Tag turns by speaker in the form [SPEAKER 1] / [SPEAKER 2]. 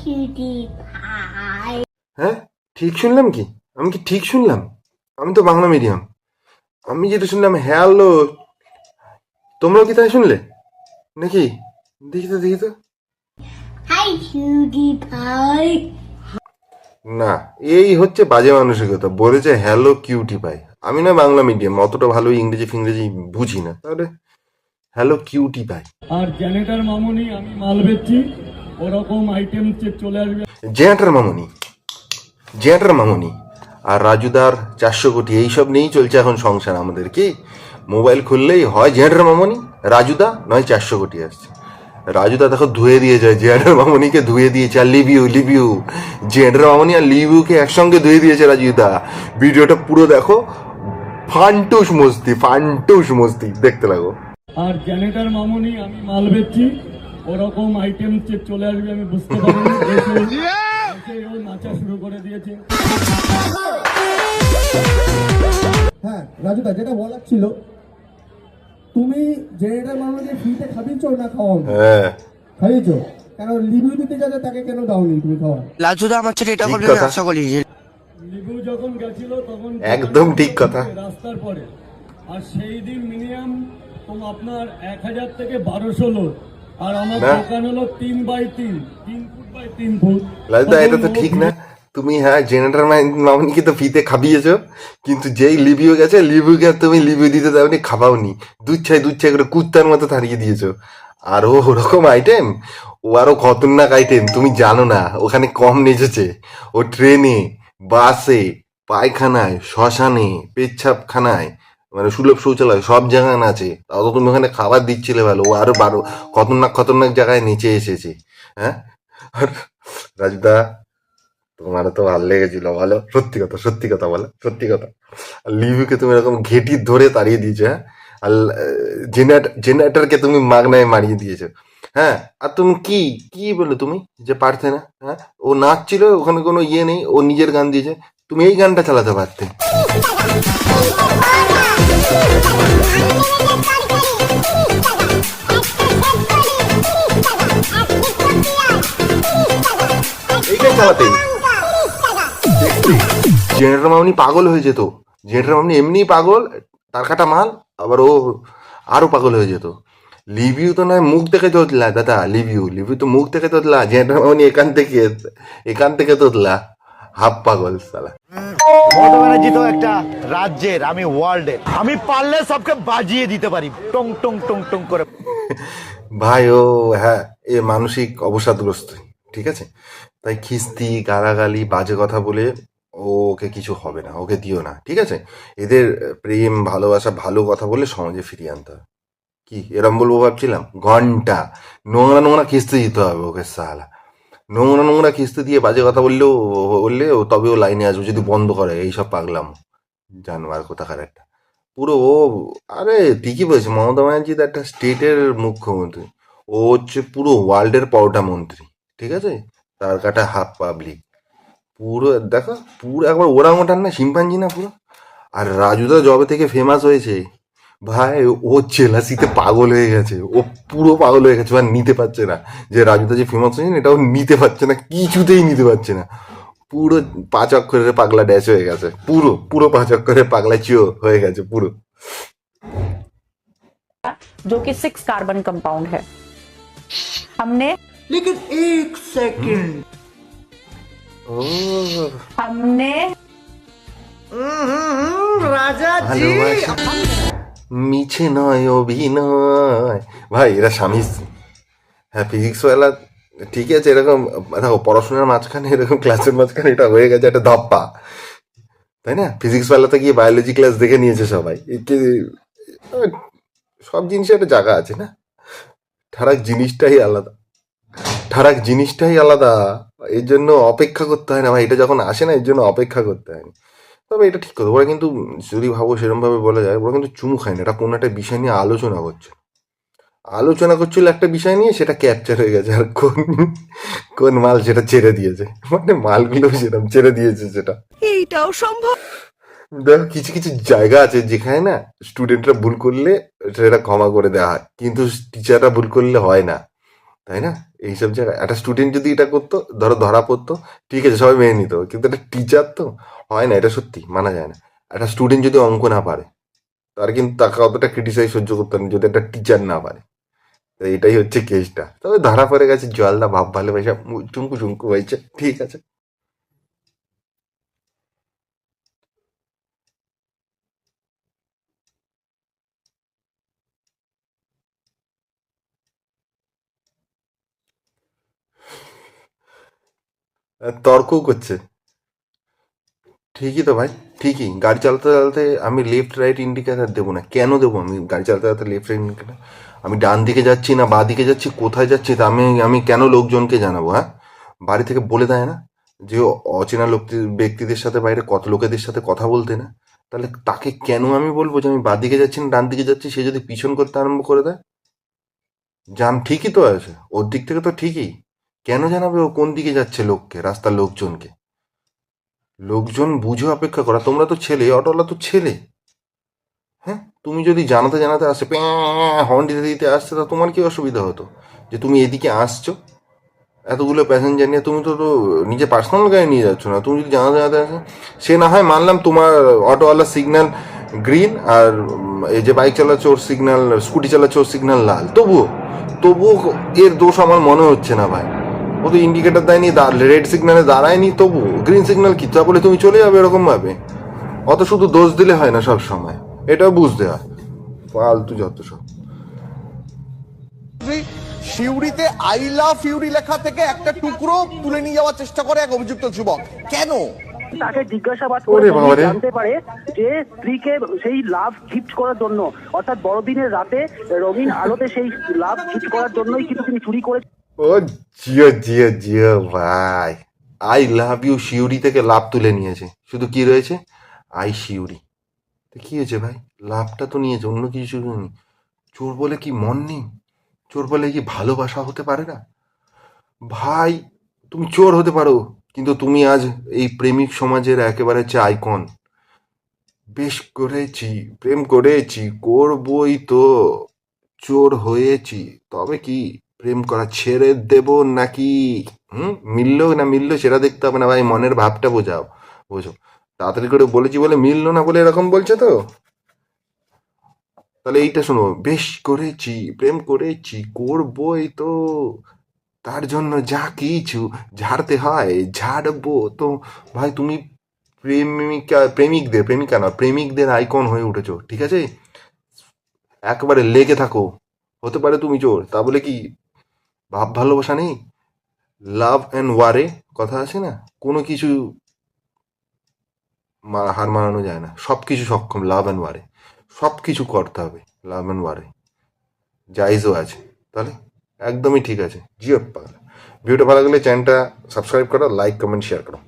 [SPEAKER 1] cutie pie.
[SPEAKER 2] হ্যাঁ, ঠিক শুনলাম কি? আমি কি ঠিক শুনলাম? আমি তো বাংলা মিডিয়াম। আমি যেটা শুনলাম হ্যালো, তোমরাও কি তাই শুনলে নাকি? দেখি তো।
[SPEAKER 1] Hi, cutie pie.
[SPEAKER 2] না, এই হচ্ছে বাজে মানসিকতা। বলেছে হ্যালো কিউটি পাই। আমি না বাংলা মিডিয়াম, অতটা ভালো ইংরেজি ফিংরেজি বুঝি না, তাহলে হ্যালো কিউটি পাই।
[SPEAKER 3] আর জেনেটার মামুনি আমি মাল বেচছি, ওরকম আইটেম চলে আসবে।
[SPEAKER 2] জেনাটার মামনি আর রাজুদার 400 কোটি এইসব নিয়েই চলছে এখন সংসার আমাদের। কি মোবাইল খুললেই হয় জেনাটার মামনি, রাজুদা নয় 400 কোটি আসছে। রাজুদা দেখো ধুয়ে দিয়ে যায়, জেনাটার মামনিকে ধুয়ে দিয়েছে। আর লিভিউ জেনাটার মামনি আর লিভিউকে একসঙ্গে ধুয়ে দিয়েছে রাজুদা। ভিডিওটা পুরো দেখো, ফান্টুস মস্তি দেখতে লাগো।
[SPEAKER 3] আর জেনেটার মামুনি আমি মাল বেচছি, ওরকম আইটেম চলে আসবে আমি বুঝতে পারিনি। এসে ও নাচা শুরু করে দিয়েছে।
[SPEAKER 4] হ্যাঁ রাজুদা, যেটা বলার ছিল, তুমি জেনারেটর মানুষকে ফ্রিতে খাবিয়েছো না খাওয়াও?
[SPEAKER 2] হ্যাঁ,
[SPEAKER 4] খাইয়েছো। কেন রিভিউ দিতে যাবে তাকে কেন দাওনি তুমি খাওয়া?
[SPEAKER 5] লাজুদা আমার ছেলে এটা
[SPEAKER 2] ঠিক
[SPEAKER 5] করবে
[SPEAKER 2] কথা।
[SPEAKER 5] আশা করি।
[SPEAKER 3] লিবু যখন গেছিল তখন
[SPEAKER 2] একদম ঠিক কথা।
[SPEAKER 3] রাস্তার পরে, আর সেই দিন মিনিমাম আপনার 1000 থেকে 1200 লোক, আর আমার
[SPEAKER 2] না।
[SPEAKER 3] দোকান হলো 3x3, 3 ফুট বাই 3 ফুট।
[SPEAKER 2] লাজুদা এটা তো ঠিক না। তুমি হ্যাঁ জেনারেটর মামনিকে তো ফিতে খাবিয়েছো, কিন্তু যেই লিভিউ গেছে লিভিউকে তুমি লিভিউ দিতে দাওনি, খাবাওনি। দুধ ছাই করে কুত্তার মতো তাড়িয়ে দিয়েছো। আর ও ওরকম আইটেম, ও আরো খতরনাক আইটেম, তুমি জানো না। ওখানে কম নেচেছে, ও ট্রেনে, বাসে, পায়খানায়, শ্মশানে, পেচ্ছাপখানায়, মানে সুলভ শৌচালয় সব জায়গায় নাচে। তাও তো তুমি ওখানে খাবার দিচ্ছিলে ভালো, ও আরো খতরনাক জায়গায় নেচে এসেছে। হ্যাঁ, আর রাজদা তোমার তো ভালো লেগেছিল বলো, সত্যি কথা বলো, সত্যি কথা। আর লিভিউকে তুমি এরকম ঘেটি ধরে তাড়িয়ে দিয়েছো। হ্যাঁ, আর জেনারেটরকে তুমি মাগনায় মারিয়ে দিয়েছো। হ্যাঁ, আর তুমি কি কি বললে তুমি যে পারতে না? হ্যাঁ, ও নাচছিল, ওখানে কোনো ইয়ে নেই, ও নিজের গান দিয়েছে, তুমি এই গানটা চালাতে পারতে। এইটাই চালাতে। জেনারেটর মামনি পাগল হয়ে যেত। জেনারেটর মামনি এমনি পাগল, তার কাটা মাল, আবার ও আরো পাগল হয়ে যেত। লিভিউ তো নয় মুখ দেখে তোতলা দাদা, লিভিউ তো মুখ দেখে তোতলা। জেনারেটর মামনি এখান থেকে তোতলা, হাফ পাগল সালা।
[SPEAKER 6] মমতা ব্যানার্জি তো একটা রাজ্যের, আমি ওয়ার্ল্ডের। আমি পারলে সবকে বাজিয়ে দিতে পারি টং টং টং টং করে।
[SPEAKER 2] ভাই ও হ্যাঁ, এ মানসিক অবসাদগ্রস্ত, ঠিক আছে? তাই খিস্তি গালাগালি বাজে কথা বলে ওকে কিছু হবে না, ওকে দিও না, ঠিক আছে? এদের প্রেম ভালোবাসা ভালো কথা বলে সমাজে ফিরিয়ে আনতে হবে। কি এরম বলবো ভাবছিলাম? ঘন্টা নোংরা খিস্তি দিতে হবে ওকে সালা। নোংরা খিস্তি দিয়ে বাজে কথা বললে তবে ও লাইনে আসবে, যদি বন্ধ করে এইসব পাগলাম। জানোয়ার কোথাকার একটা। পুরো ও, আরে ঠিকই বলছে, মমতা ব্যানার্জি তো একটা স্টেটের মুখ্যমন্ত্রী, ও হচ্ছে পুরো ওয়ার্ল্ডের পরোটা মন্ত্রী, ঠিক আছে? তার কাটা হাফ পাবলিক। পুরো দেখো, পুরো একবার ওরাং ওঠান না, শিম্পাঞ্জি না পুরো। আর রাজুদা জবে থেকে ফেমাস হয়েছে ভাই, ও জেলাসিতে পাগল হয়ে গেছে, ও পুরো পাগল হয়ে গেছে, আর নিতে পারছে না যে রাজুদা যে ফেমাস হয়েছে এটাও নিতে পারছে না, কিছুতেই নিতে পারছে না। পুরো 5 অক্ষরের পাগলা ড্যাশ হয়ে গেছে, পুরো 5 অক্ষরের পাগলা চিও হয়ে গেছে পুরো।
[SPEAKER 7] जो कि 6 कार्बन कंपाउंड है। हमने
[SPEAKER 6] लेकिन एक सेकंड,
[SPEAKER 2] ও
[SPEAKER 7] हमने
[SPEAKER 6] राजा
[SPEAKER 2] ভালোবাসা মিছে নয় অভিনয়। ভাই এরা স্বামী স্ত্রী। হ্যাঁ, ফিজিক্স ওয়ালা ঠিক আছে, এরকম দেখো পড়াশোনার মাঝখানে এরকম ক্লাসের মাঝখানে এটা হয়ে গেছে একটা ধাপ্পা, তাই না? ফিজিক্স ওয়ালাতে গিয়ে বায়োলজি ক্লাস দেখে নিয়েছে সবাই। সব জিনিসের একটা জায়গা আছে না, ঠারাক জিনিসটাই আলাদা। এর জন্য অপেক্ষা করতে হয় না ভাই, এটা যখন আসে না এর জন্য অপেক্ষা করতে হয় না। তবে এটা ঠিক কথা, ওরা কিন্তু যদি ভাবো সেরকম ভাবে বলা যায়, ওরা কিন্তু চুমু খায় না, এটা কোনো একটা বিষয় নিয়ে আলোচনা করছিল একটা বিষয় নিয়ে, সেটা ক্যাপচার হয়ে গেছে, আর কোন মাল সেটা ছেড়ে দিয়েছে, মানে মালগুলো সেরকম ছেড়ে দিয়েছে সেটা।
[SPEAKER 5] এইটাও সম্ভব।
[SPEAKER 2] দেখো কিছু জায়গা আছে যেখানে না স্টুডেন্টরা ভুল করলে সেটা ক্ষমা করে দেওয়া হয়, কিন্তু টিচাররা ভুল করলে হয় না। তাই না? এইসব জায়গায় একটা স্টুডেন্ট যদি এটা করতো, ধরো ধরা পড়তো, ঠিক আছে সবাই মেনে নিত, কিন্তু একটা টিচার তো হয় না, এটা সত্যি মানা যায় না। একটা স্টুডেন্ট যদি অঙ্ক না পারে, তার কিন্তু তাকে অতটা ক্রিটিসাইজ সহ্য করতে না যদি একটা টিচার না পারে। তো এটাই হচ্ছে কেসটা। তবে ধরা পড়ে গেছে, জলদা ভাব ভালোবাসা চুমকু চুমকু হয়েছে, ঠিক আছে। তর্কও করছে। ঠিকই তো ভাই, ঠিকই। গাড়ি চালাতে চালাতে আমি লেফট রাইট ইন্ডিকেটার দেবো না, কেন দেবো? আমি গাড়ি চালাতে চালাতে লেফট রাইট ইন্ডিকেটার, আমি ডান দিকে যাচ্ছি না বাঁ দিকে যাচ্ছি, কোথায় যাচ্ছি তা আমি আমি কেন লোকজনকে জানাবো? হ্যাঁ, বাড়ি থেকে বলে দেয় না যে অচেনা লোক ব্যক্তিদের সাথে বাইরে কত লোকেদের সাথে কথা বলতে না? তাহলে তাকে কেন আমি বলবো যে আমি বাঁ দিকে যাচ্ছি না ডান দিকে যাচ্ছি? সে যদি পিছন করতে আরম্ভ করে দেয়, জান ঠিকই তো আছে, ওর দিক থেকে তো ঠিকই, কেন জানাবে ও কোন দিকে যাচ্ছে লোককে, রাস্তার লোকজনকে? লোকজন বুঝে অপেক্ষা করা। তোমরা তো ছেলে, অটোওয়ালা তো ছেলে। হ্যাঁ, তুমি যদি জানাতে জানাতে আসছে, হর্ন দিতে দিতে আসছে, তা তোমার কি অসুবিধা হতো যে তুমি এদিকে আসছো এতগুলো প্যাসেঞ্জার নিয়ে? তুমি তো তো নিজে পার্সোনাল গাড়ি নিয়ে যাচ্ছ না, তুমি যদি জানাতে জানাতে আসো, সে না হয় মানলাম তোমার অটোওয়ালা সিগন্যাল গ্রিন, আর এই যে বাইক চালাচ্ছে ওর সিগন্যাল, স্কুটি চালাচ্ছে ওর সিগন্যাল লাল, তবুও তবুও এর দোষ আমার মনে হচ্ছে না ভাই। ও তো ইন্ডিকেটার দেয়নি, রেড সিগন্যালে দাঁড়ায়নি, তবু গ্রিন সিগন্যাল কি তা বলে তুমি চলে যাবে এরকম ভাবে? অত শুধু দোষ দিলে হয় না সব সময়, এটাও বুঝতে হয়। ফালতু যত সব।
[SPEAKER 8] সিউড়িতে আই লাভ ফিউরি লেখা থেকে একটা টুকরো তুলে নিয়ে যাওয়ার চেষ্টা করে এক অভিযুক্ত যুবক, কেন?
[SPEAKER 9] তাকে জিজ্ঞাসাবাদ
[SPEAKER 2] ওরে
[SPEAKER 9] করে
[SPEAKER 2] বাবা রে।
[SPEAKER 9] জানতে পারে যে স্ত্রীকে সেই লাভ গিফট করার জন্য, অর্থাৎ বড়দিনের রাতে রঙিন আলোতে সেই লাভ গিফট করার জন্যই কিন্তু তিনি চুরি করে।
[SPEAKER 2] ও জিও জিও জিও ভাই, আই লাভ ইউ শিউরি থেকে লাভ তুলে নিয়েছে, শুধু কি রয়েছে আই শিউরি। তো কি হয়েছে ভাই, লাভটা তো নিয়েছে, অন্য কিছু নেই। চোর বলে কি মন নেই? চোর বলে কি ভালোবাসা হতে পারে না? ভাই তুমি চোর হতে পারো, কিন্তু তুমি আজ এই প্রেমিক সমাজের একেবারে হচ্ছে আইকন। বেশ করেছি, প্রেম করেছি, করবই তো, চোর হয়েছি, তবে কি প্রেম করা ছেড়ে দেব নাকি? মিললো না মিললো সেটা দেখতে হবে না ভাই, মনের ভাবটা বোঝাও, বোঝো। তাড়াতাড়ি করে বলেছি বলে মিললো না বলে এরকম বলছে তো। তাহলে এইটা শোনো, বেশ করেছি, প্রেম করেছি, করবই তো, তার জন্য যা কিছু ঝাড়তে হয় ঝাড়বো তো। ভাই তুমি প্রেমিকা না, প্রেমিকদের আইকন হয়ে উঠেছো, ঠিক আছে? একবারে লেগে থাকো। হতে পারে তুমি চোর, তা বলে কি ভাব ভালোবাসা নেই? লাভ অ্যান্ড ওয়ারে কথা আছে না, কোনো কিছু হার মানানো যায় না, সব কিছু সক্ষম লাভ অ্যান্ড ওয়ারে, সব কিছু করতে হবে লাভ অ্যান্ড ওয়ারে, জাইজও আছে। তাহলে একদমই ঠিক আছে, জিও পাগলা। ভিডিওটা ভালো লাগলে চ্যানেলটা সাবস্ক্রাইব করো, লাইক কমেন্ট শেয়ার করো।